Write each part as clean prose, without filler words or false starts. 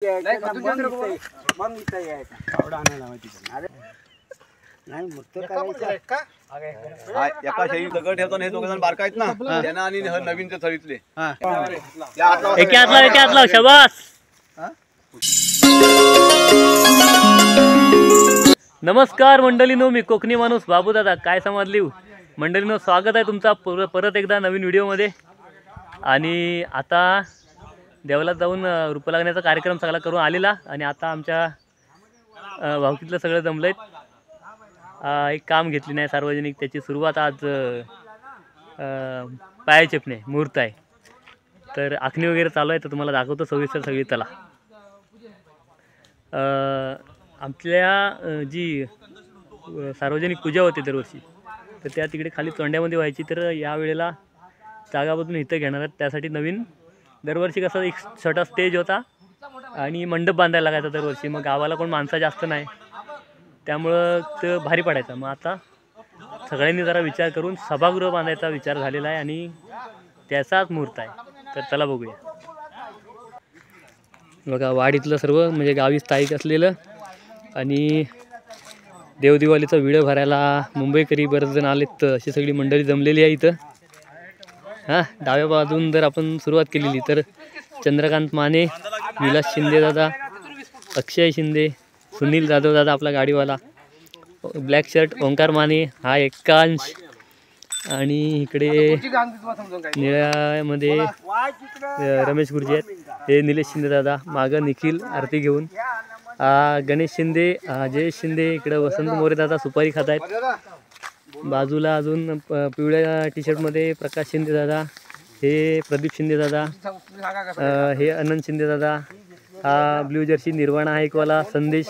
एका शाही दगड ठेवतो हे दोघं बारका आहेत ना त्यांना आणि नवीन ते थळीतले शाबास। नमस्कार मंडळीनो, मी कोकणी माणूस बाबू दादा, काय समजली मंडळीनो, स्वागत आहे तुमचा परत एकदा नवीन व्हिडिओमध्ये। आणि आता देवळात जाऊन रूप लागण्याचा कार्यक्रम सगळा करून आलेला आणि आता आमच्या भावकीतलं सगळं जमलंय। एक काम घेतली नाही सार्वजनिक, त्याची सुरुवात आज पाया चेपणे मुहूर्त आहे, तर आखणी वगैरे चालू आहे, तर तुम्हाला दाखवतो सविस्तर सगळी। चला, आपल्या जी सार्वजनिक पूजा होती दरवर्षी, तर त्या तिकडे खाली तोंड्यामध्ये व्हायची, तर यावेळेला जागा बदलून इथं घेणार आहेत। त्यासाठी नवीन दरवर्षी कसं एक छोटा स्टेज होता आणि मंडप बांधायला लागायचा दरवर्षी, मग गावाला कोण माणसं जास्त नाही, त्यामुळं ते भारी पडायचं। मग आता सगळ्यांनी जरा विचार करून सभागृह बांधायचा विचार झालेला आहे आणि त्याचाच मुहूर्त आहे, तर चला बघूया। बघा, वाडीतलं सर्व म्हणजे गावी स्थायिक असलेलं आणि देवदिवाळीचा व्हिडिओ भरायला मुंबईकरी बरेच जण आलेत, तर अशी सगळी मंडळी जमलेली आहे इथं। हां, डाव्या बाजून जर आपण सुरुवात केलेली तर चंद्रकांत माने, विलास शिंदे दादा, अक्षय शिंदे, सुनील जाधव दादा आपला गाडीवाला, ब्लॅक शर्ट ओंकार माने, हा एकांश, आणि इकडे निळ्यामध्ये रमेश गुरुजी आहेत, हे निलेश शिंदे दादा, मागं निखिल आरती घेऊन, गणेश शिंदे, जयेश शिंदे, इकडे वसंत मोरे दादा सुपारी खात आहेत, बाजूला अजून पिवळ्या टी शर्टमध्ये प्रकाश शिंदे दादा, हे प्रदीप शिंदे दादा, हे अनंत शिंदे दादा, हा ब्ल्यू जर्सी निर्वाणा आहे एकवाला संदेश,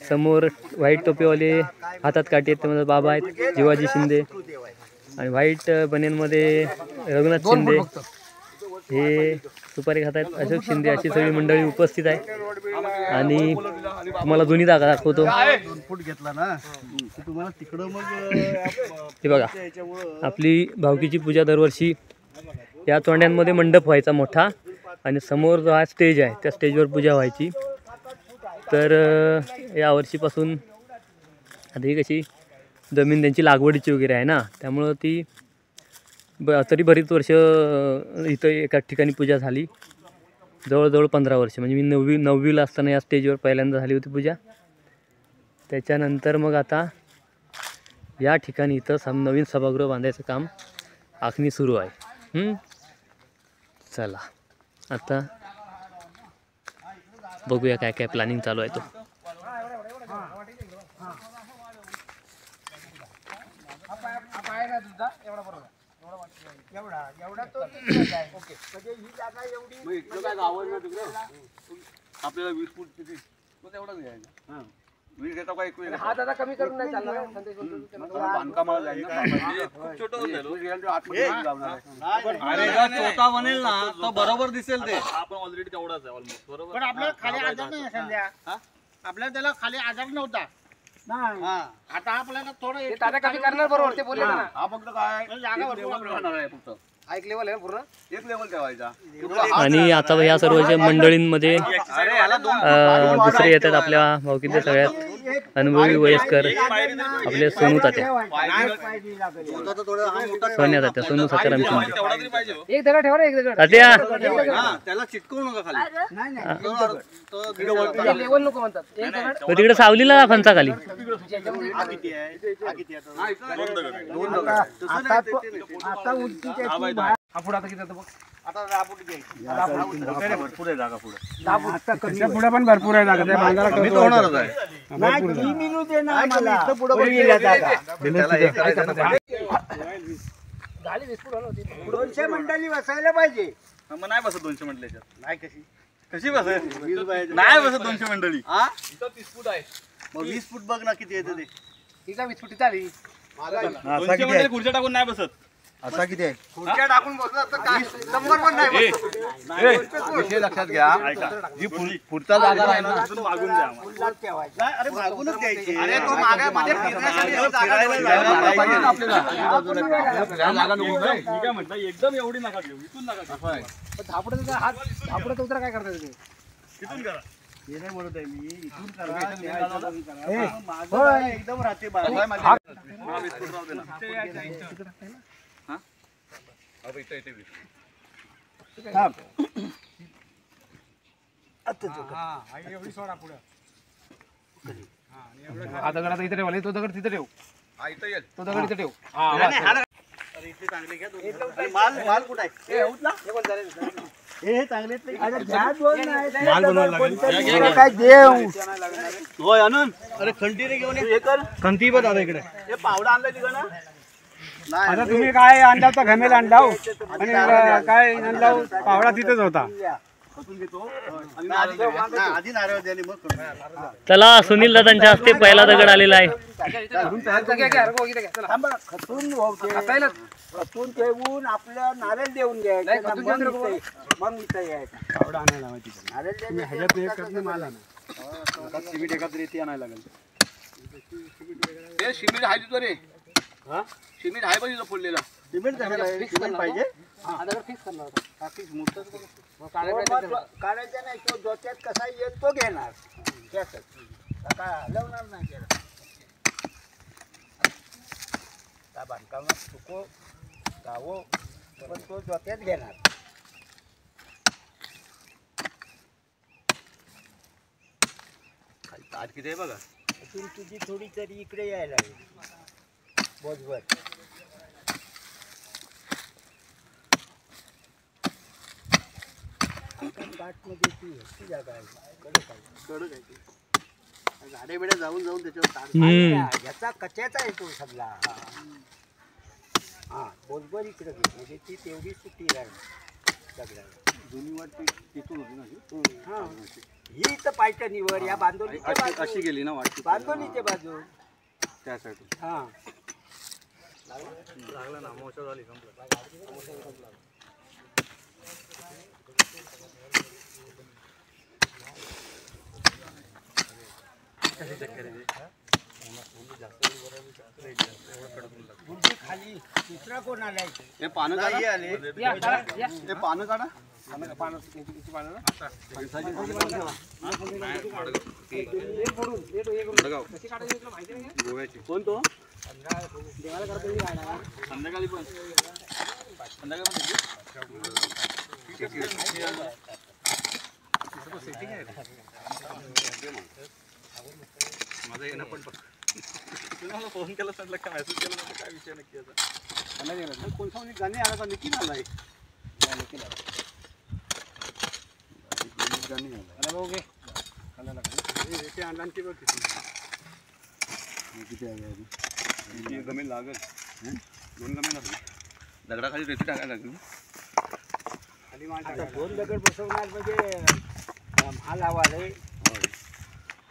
समोर व्हाईट टोपीवाले हातात काठी आहेत त्यामध्ये बाबा आहेत, जीवाजी शिंदे, आणि व्हाईट बनियनमध्ये रघुनाथ शिंदे, हे सुपारी खात आहेत अशोक शिंदे, अशी सगळी मंडळी उपस्थित आहे। आणि तुम्हाला दोन्ही जागा दाखवतो। हे बघा, आपली भावकीची पूजा दरवर्षी या तोंड्यांमध्ये मंडप व्हायचा मोठा, आणि समोर जो हा स्टेज आहे त्या स्टेजवर पूजा व्हायची। तर या वर्षीपासून आता ही कशी जमीन त्यांची लागवडीची वगैरे आहे ना, त्यामुळं ती तरी बरीच वर्ष इथं एका ठिकाणी पूजा झाली, जवळजवळ 15 वर्ष, म्हणजे मी नववीला असताना या स्टेजवर पहिल्यांदा झाली होती पूजा। त्याच्यानंतर मग आता या ठिकाणी इथं नवीन सभागृह बांधायचं काम आखणी सुरू आहे। चला, आता बघूया काय काय प्लॅनिंग चालू आहे तो। आपल्याला 20 फूट किती तेवढाच घ्यायचा, 20 घेता का 21 हा दादा कमी करून नाही चालणार, बांधकामाला जाईल ना, खूप छोटं होईल, छोटा बनेल ना तो बरोबर दिसेल, ते आपण ऑलरेडी तेवढाच आहे ऑलमोस्ट बरोबर, पण आपल्याला खाली आजार नाही संध्या, आपल्याला त्याला खाली आजार नव्हता ना, आता आपल्याला थोडं दादा कमी करणार, बरोबर ते बोलले ना। हा फक्त काय जागा लेवल राहणार आहे, फक्त एक लेवल आहे पूर्ण, एक लेवल ठेवायचा। आणि आता ह्या सर्वच्या मंडळींमध्ये दुसरे येतात आपल्या भावकीतले सगळ्यात अनुभवी वयस्कर आपले सोनू तात्या, सोन्या तात्या, सोनू सकाराम शिंदे। एक दगड ठेवा रे, एक दगड तात्या त्याला चिटकवू नका खाली, लेवल नको म्हणतात, एक दगड तिकडे सावलीला फणसा खाली, पुढे आता किती बघ, आता 10 फूट घ्यायची, भरपूर आहे जागा पुढे, पुढे पण भरपूर आहे जागा, मी तर होणारच आहे। झाली 20 फूट होती, 200 मंडळी बसायला पाहिजे, मग नाही बसत 200 म्हटल्याच्यात, नाही कशी बसत, नाही बसत 200 मंडळी, इथं 30 फूट आहे, मग 20 फूट बघ ना किती येतं ते, तिचा 20 फुटी झाली, 200 मंडळी खुर्च्या टाकून नाही बसत, असा किती आहे, खुर्च्या टाकून बसला तर काय नंबर पण नाही बसत। विषय लक्षात घ्या, जी पुढचा जागा आहे ना तिथून मागून द्या आम्हाला, अरे मागूनच द्यायची, अरे तो मागे फिरण्यासाठी जागा नको, मी काय म्हटलं एकदम एवढी नका घेऊ, इथून नका घेऊ, झापडा हात झापडा उतरा काय करता तुम्ही, तिथून करा हे नाही बोलत आहे मी इथून करा त्या हिशोबाने करा. माझं काय एकदम राहते बाजूला. मला बिस्कुट राहू दे ना. हा? अहो, इथं इथे बिस्कुट. थांब. हा दगड आता इथे ठेवला तो दगड तिथे ठेव हा, इथं येईल. तो दगड इथे ठेव अरे इथे चांगले घ्या दोन. माल माल कुठे आहे हे चांगले अरे घ्या दोन नाही तर कोणतरी दुसरं काय देऊ. होय आनंद. अरे खंटी रे घेऊन ये कर खंती बघ दादा इकडे हे पावडा आणलाय तिकडे ना आता तुम्ही काय आणला तर घमेल आणला हो. आणि काय आणला पावडा तिथेच होता. आधी नारळ द्याने मग करू. चला सुनील दादांच्या हस्ते पहिला दगड आलेला आहे. थांबा, खतून खतून ठेवून आपलं नारळ देऊन घ्यायचं. मग इथं यायचं. पावडा आणायला माहिती नारळ तुम्ही ह्याच्यात एक करत नाही मला ना. सिमेंट एखाद रेती आणायला लागेल. ते सिमेंट आहे तिथं रे. सिमेंट आहे पण तिथं फोडलेला. सिमेंट चांगलं आहे. सिमेंट पाहिजे काढायचा नाही. तो डोक्यात कसा येईल तो घेणार. त्यातच काय हलवणार नाही त्याला. त्या बांधकामात चुको जावो पण तो डोक्यात घेणार. ताट किती आहे बघा. अजून तुझी थोडी तरी इकडे यायला हवी. बोजवर काठमध्ये ती जागा आहे. कडक आहे ते. झाडे बिडे जाऊन जाऊन त्याच्यावर तार. हम्म. याचा कच्याचा येतो सगळा. हा बोजवर इकडे घे म्हणजे ती तेवढी सुट्टी राहील सगळ्या. जुनी वाट तिथून होती ना ही? हा ही तर पायटणीवर या बांधोलीच्या अशी बाजू. अशी गेली ना वाट बांधोलीच्या बाजू. त्यासाठी. हा लागला ना मोठा झाली संपला. गुंडी खाली दुसरा कोण आलाय. हे पानं काढा. आले हे पानं काढा. गोव्याची. कोण तो संध्याकाळी पण. संध्याकाळी माझा येणं पण तुम्हाला फोन केला सांगितलं काय मेसेज केला नव्हता काय विषय नक्की याचा. कोणता गाणे आला का निकी आलाय गमेल लागल. दोन गमेल लागल. दगडाखाली रेती टाकायला लागेल. आता दोन दगड बसवणार म्हणजे माल हवा रे.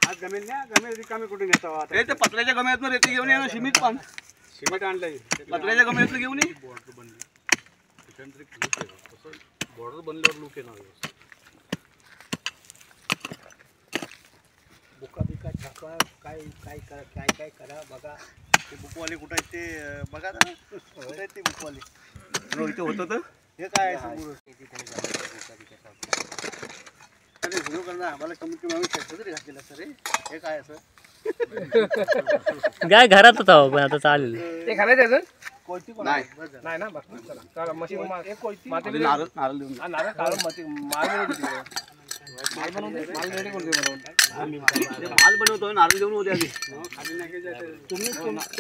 आज जमेल ना जमेल रिकामी कुठे नेता आता. ते पत्र्याच्या गम्यातनं रेती घेऊन ये ना. सिमेंट पण सिमेंट आणलंय. पत्र्याच्या गम्यातनं घेऊन ये. बॉर्डर बनल्यावर लुक येणार. बुका बिका छापा काय काय करा काय काय करा बघा. ते बुकवाले कुठं आहेत ते बघा ना. कुठं आहेत ते बुकवाले. इथे होतं तर हे काय आहे समोर? अरे व्हिडिओ करणार आम्हाला कमीत कमी आम्ही शर्ट तरी घातलेला सर. हे काय असं काय घरातच आहो पण आता चालेल. ते घालायचं अजून कोणती कोण नाही. नाही ना बस चला चला मशीन माती आधी नारळ नारळ देऊन हा नारळ काढून माती माल बनवून दे. माल रेडी करून दे बनवून. माल बनवतोय नारळ देऊन होते आधी.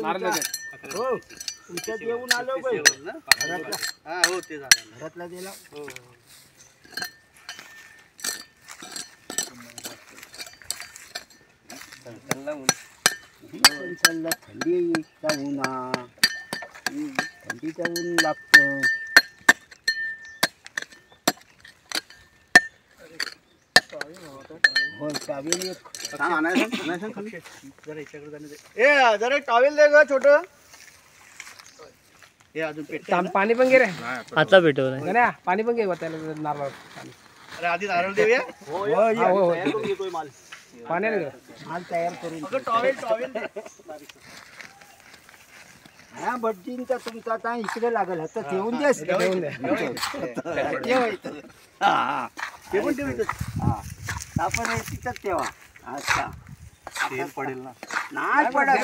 नारळ देते. हो तुमच्यात येऊन आलो बाई. हा हो ते झालं. घरातला दिला. थंडीचा उन्हा थंडीचा ऊन लागतं. हो चावी एक सांग आणायचं खाली. जरा याच्याकडे जाणे दे. ए जरा टॉवेल दे ग छोट. हे अजून पेट. पाणी पण घे रे. आता भेटवलं गण्या, पाणी पण घे त्याला नारळ. अरे आधी नारळ देऊया. हो हो तयार करून घेतोय माल. पाण्याने घे. माल तयार करून अगं टॉवेल टॉवेल हा भटजींचा तुमचा आता इकडे लागल आता ठेवून देस. ठेवून दे. ते पण ठेवायचं. हा आपण हे तिथंच ठेवा. अच्छा तेल पडेल ना. नाही पडत.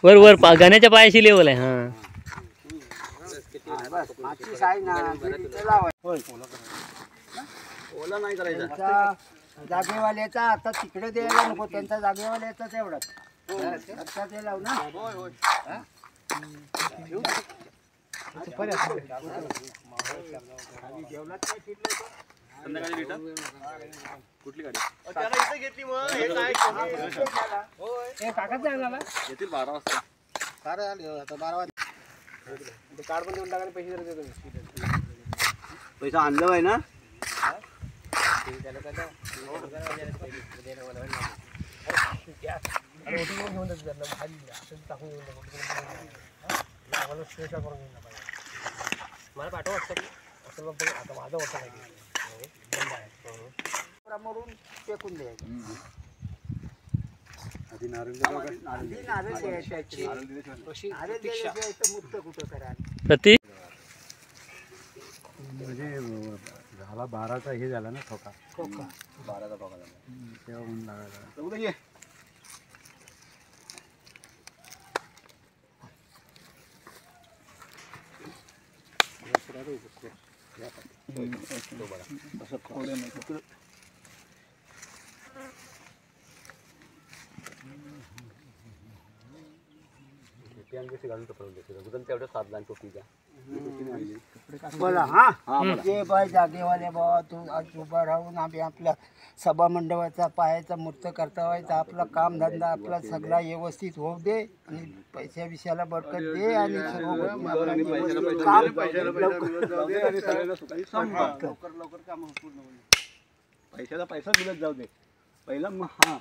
वर वर गाण्याच्या पायाशी लेवल आहे. हा बस माती साई ना तिथे लावायचं. ओला नाही करायचा. त्यांच्या जागेवाल्याचा आता तिकडे द्यायला नको, त्यांचा जागेवाल्याचा तेवढाच लक्षात येईल ना. संध्याकाळी रिटर्न कुठली गाडी घेतली मग हे काय येतील 12 वाजता. पैसा आणलं आहे ना. मरून फेकून द्यायचं. आधी नारळ द्यायची. नारळ दिल्याशिवाय तर मुक्त कुठं करायला. प्रति म्हणजे झाला 12चा हे झाला ना ठोका. 12चा ठोका झाला. तेव्हा ऊन लागायला. चौघं ये. बोला. हा जे बाय जागेवाले बाबा तू आज उभा राहून आम्ही आपल्या सभा मंडपाचा पायाचा मूर्त करता व्हायचा. आपला कामधंदा आपला सगळा व्यवस्थित होऊ दे आणि पैशा विषयाला बरकत दे आणि सर्व गोष्टी आपल्या व्यवस्थित काम लवकर लवकर काम पूर्ण होईल. पैशाला पैसा दिलाच जाऊ दे पहिला मग. हा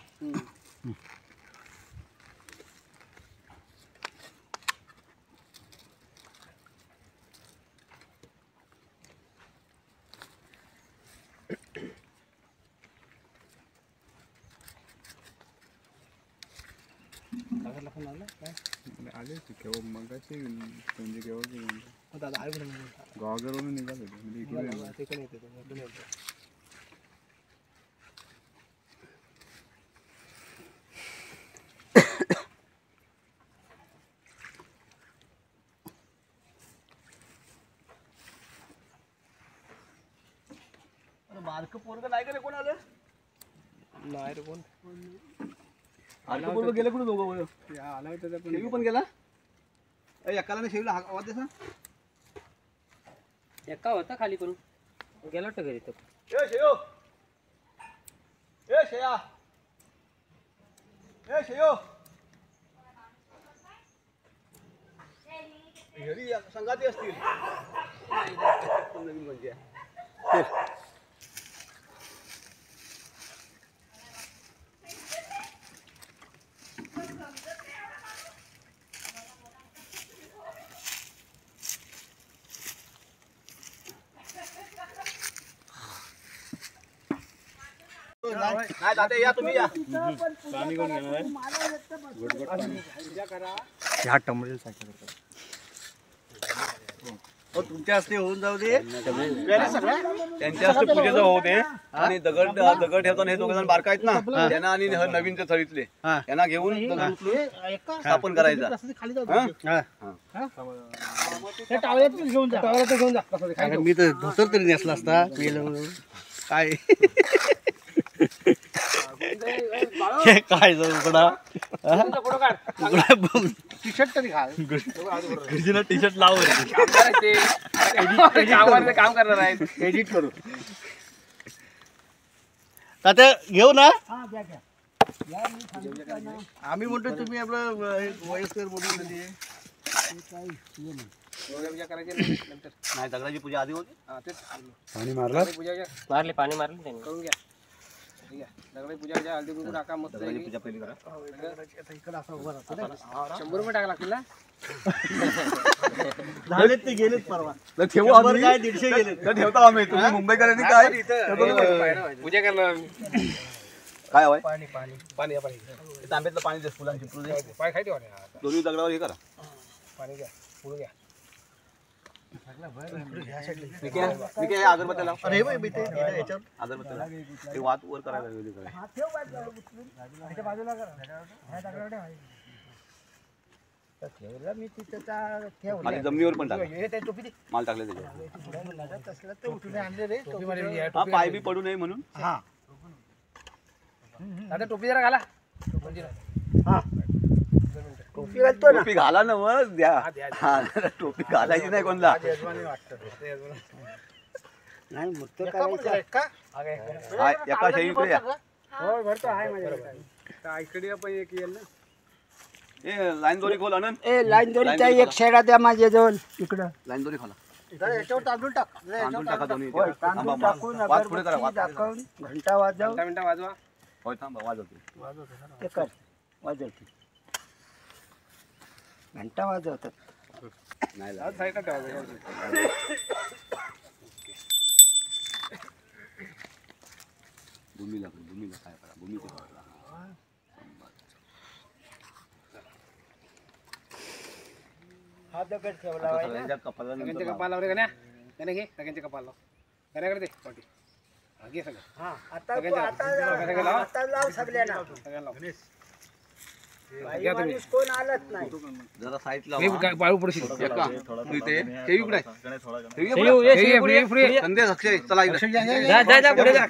आले केव्हा मगाचे म्हणजे केव्हा गावावरून निघाले बारक पोरग नाही का रे. कोण आलं नाही रे कोण बारक पोरग गेलं कुठे दोघं. आला होता शेवी पण गेला. एकाला नाही शेवीला आवाज देसा. एका होता खाली करून गेला वाटतं घरी. ए शेयो ए शेया ए शेयो घरी संगाती असतील. नवीन म्हणजे नाही दादा या तुम्ही या. ह्या टमरेल सारखं करतात. तुमच्या हस्ते होऊन जाऊ दे. त्यांच्या हस्ते पूजेचं होऊ दे. आणि दगड ठेवताना हे दोघ जण बारका आहेत ना त्यांना आणि नवीन ते थळीतले त्यांना घेऊन दगड उचलून स्थापन करायचा. मी तर धोतर तरी नेसला असता काय काय टी शर्ट तरी घाल. टी शर्ट लाव. काम करणार आहे. एडिट करू. आता घेऊ ना. आम्ही म्हणतो तुम्ही आपलं वयस्कर बोलून नाही दगडाची पूजा आधी होती. पाणी मारला पाणी मारले त्यांनी. करून घ्या. दगडाची पूजा घ्या. हळदी कुंकू टाका. मस्त दगडाची पूजा पहिली करा. 100 रुपये टाका लागतील ना. झालेत ते गेलेत परवा. ठेवू आम्ही काय 150 गेले तर ठेवतो आम्ही. तुम्ही मुंबईकरांनी काय पूजा करणार काय हवंय. पाणी पाणी पाणी या पाणी तांब्यातलं पाणी दे. फुलांची फुलं पाय खायची दोन्ही दगडावर हे करा. पाणी घ्या. पुढे घ्या. अगरबत्त्या लाव. अगरबत्त्या लाव. ते वात वर करायला लागली काय. ठेवला मी तिथं ठेवलं आणि जमिनीवर पण टाक. माल टाकले त्याच्यावर. हा पाय बी पडू नये म्हणून. हा आता टोपी जरा घाला. टोपी घालतो ना. टोपी घाला ना मग द्या. हा, टोपी घालायची नाही कोणला. नाही मूर्त करायचं हा, एका शेळीकडे या. हो भरतो आहे माझ्याकडे. इकडे पण एक येईल ना. ए लाईन दोरी खोल आनंद. ए लाईन दोरीचा एक शेडा द्या माझ्याजवळ इकडं. लाईन दोरी खोला. याच्यावर तांदूळ टाक. तांदूळ टाका दोन्ही. होय, थांबा, तांदूळ टाकून वाज पुढे करा. अगरबत्ती दाखवून घंटा वाजव. मिनिटं वाजवा. होय थांबा वाजवते. ते कर वाजवते. घंटा वाजवतात. नाही लावत. साईडला ठेवा. भूमीला काय करा. भूमीचे करा. हा दगड ठेवला आता आहे ना. सगळ्यांच्या कपाळाला नंतर सगळ्यांच्या लावा. कपाल घे गण्या घे सगळ्यांच्या कपाल लाव. गण्याकडे दे पाठी. हा, घे सगळं हा आता सगळ्यांच्या- आता सगळ्यांच्या लावा. आता लाव सगळ्यांना. सगळ्यांना लाव. बाई घ्या तुम्ही. माणूस कोण आलंच नाही. जरा साईडला हे काय बाळू पडशील. इथे ठेवी कुठे आहे? ठेवी हे येऊ, हे पुढे, पुढे. संदेश अक्षय चला इकडे. जा पुढे जा.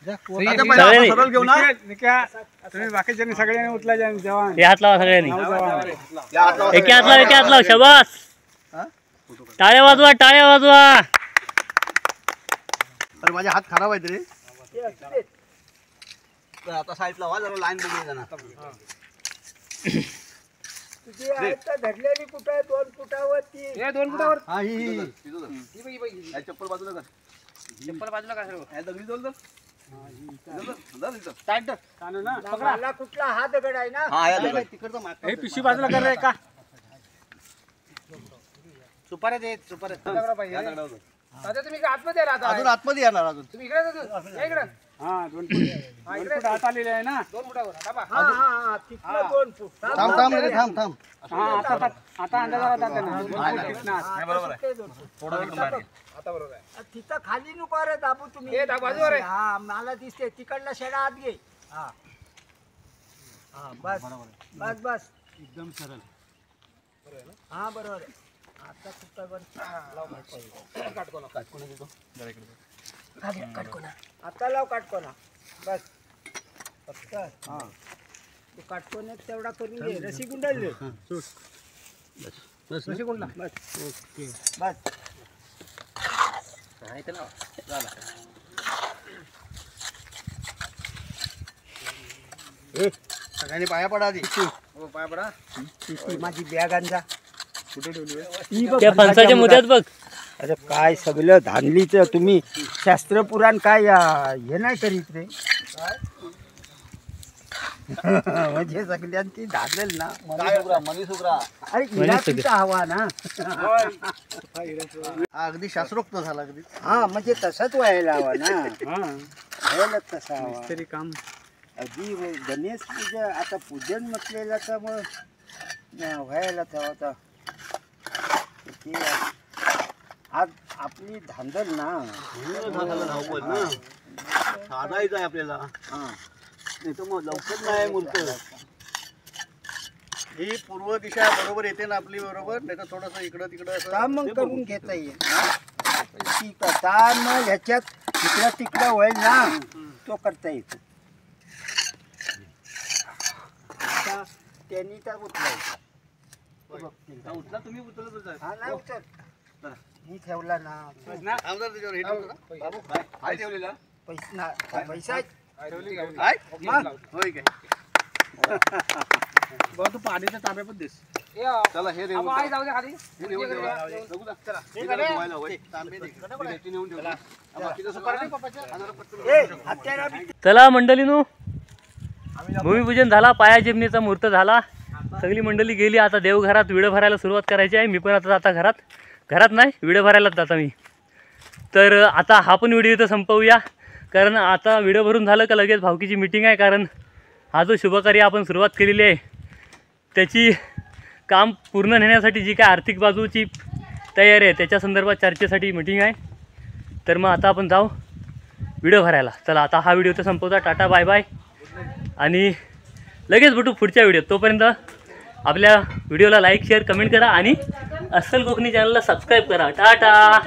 आता पहिला आपण सरळ घेऊ ना. निक्या, तुम्ही बाकीच्यांनी सगळ्यांनी उचलायचे जवान. हे हात लावा सगळ्यांनी. या हातला एके हात लाव, एके हात लाव. शाबास. टाळ्या वाजवा, टाळ्या वाजवा. अरे माझे हात खराब आहेत रे. ते असू देत. तर आता साईडला वा जरा लाईन बघूया ना. तुझी आता धरलेली कुठं आहे? 2 फुटावरती. हे 2 फुटावर. हा ही ही बघ, ही बघ. या चप्पल बाजूला कर. चप्पल बाजूला का सर्व? या दगडी जोल तर. टाईट धर. चालेल ना? पकडा. मला कुठला हा दगड आहे ना. हा या दगड. हे पिशवी बाजूला कर रे का? सुपाऱ्या दे, सुपाऱ्या. दगडा पाहिजे. या दगडावर. दादा तुम्ही इकडे आतमध्ये आला आता. अजून आतमध्ये येणार अजून. तुम्ही इकडे जा तू. या इकडे. हा 2 फूट. 2 फूट आत आलेले आहे ना. 2 फुटावर. दाबा. हा हा हा तिथलं 2 फूट. थांब थांब रे थांब थांब. हा आता अंदाज आला त्यांना. 2 फूट दिसणार. बरोबर आहे. ते 2 फूट. आता बरोबर आहे. तिथं खाली नको रे दाबू तुम्ही. हे दाबू, बाजूवर आहे. हा मला दिसते तिकडला शेडा आत घे. हा हा बस बस बस एकदम सरळ. हा बरोबर आहे. आता कुठं काटकोना. आता लाव काटकोना. बस फक्त हा तू काटकोने तेवढा करून घे. रशी गुंडाळली. रशी कोणला? बस बस सगळ्यांनी पाया पडा आधी. हो, पाया पडा. ती माझी बॅग आणजा. त्या फणसाच्या मुद्द्यात बघ. अरे काय सगळं धानलीच तुम्ही शास्त्र पुराण काय हे नाही करीत रे. म्हणजे सगळ्यांची धानेल ना. मनीसुग्रा अरे इराकीचा हवा ना. अगदी शास्त्रोक्त झाला अगदी. हा म्हणजे तसंच व्हायला हवा ना. व्हायला तसा हवा. तरी काम अगदी गणेश पूजा आता पूजन म्हटलेलं तर मग व्हायलाच हवा. आता ते आज आपली धांदल ना. धावपळ ना. साधायचं आहे आपल्याला. नाही तर मग लवकर नाही मूर्त. ही पूर्व दिशा बरोबर येते ना आपली बरोबर. नाही तर थोडस इकडं तिकडं असं. काम मग करून घेता येईल. ठीक आहे. काम मग ह्याच्यात तिकडं तिकडं होईल ना. तो करता येतो. आता त्यांनी तर उचलायचं. उचला तुम्ही उचलत हा नाही उचल. मी ठेवला ना. त्याच्यावर हे ठेवतो का? बाबू, काय ठेवलेला? पैसा पैसा काय? होय काय? बघ तू पाण्याच्या तांब्या पण दिस. चला हे देऊ. आई जाऊ दे खाली. हे नेऊन ठेवा. बघू ना. चला. हे जरा धुवायला होय. तांबे दे. मी रेती नेऊन ठेवला. बाकीचं सगळं हा जरा पटकन. ए हत्यारा चला मंडळीनो, भूमिपूजन झाला, पाया चिमणीचा मुहूर्त झाला, सगळी मंडळी गेली. आता देवघरात विडं भरायला सुरुवात करायची आहे. मी पण आता घरात नाही, विडं भरायलाच जाता मी. तर आता हा पण व्हिडिओ इथं संपवूया, कारण आता विडं भरून झालं का लगेच भावकीची मीटिंग आहे. कारण हा जो शुभकार्य आपण सुरुवात केलेली आहे त्याची काम पूर्ण नेण्यासाठी जी काय आर्थिक बाजूची तयारी आहे त्याच्या संदर्भात चर्चेसाठी मीटिंग आहे. तर मग आता आपण जाऊ व्हिडिओ भरायला. चला आता हा व्हिडिओ तर संपवता. टाटा बाय बाय आणि लगेच भेटू पुढच्या व्हिडिओत. तोपर्यंत आपल्या व्हिडिओला लाईक शेअर कमेंट करा आणि अस्सल कोकणी चॅनलला सबस्क्राईब करा. टाटा.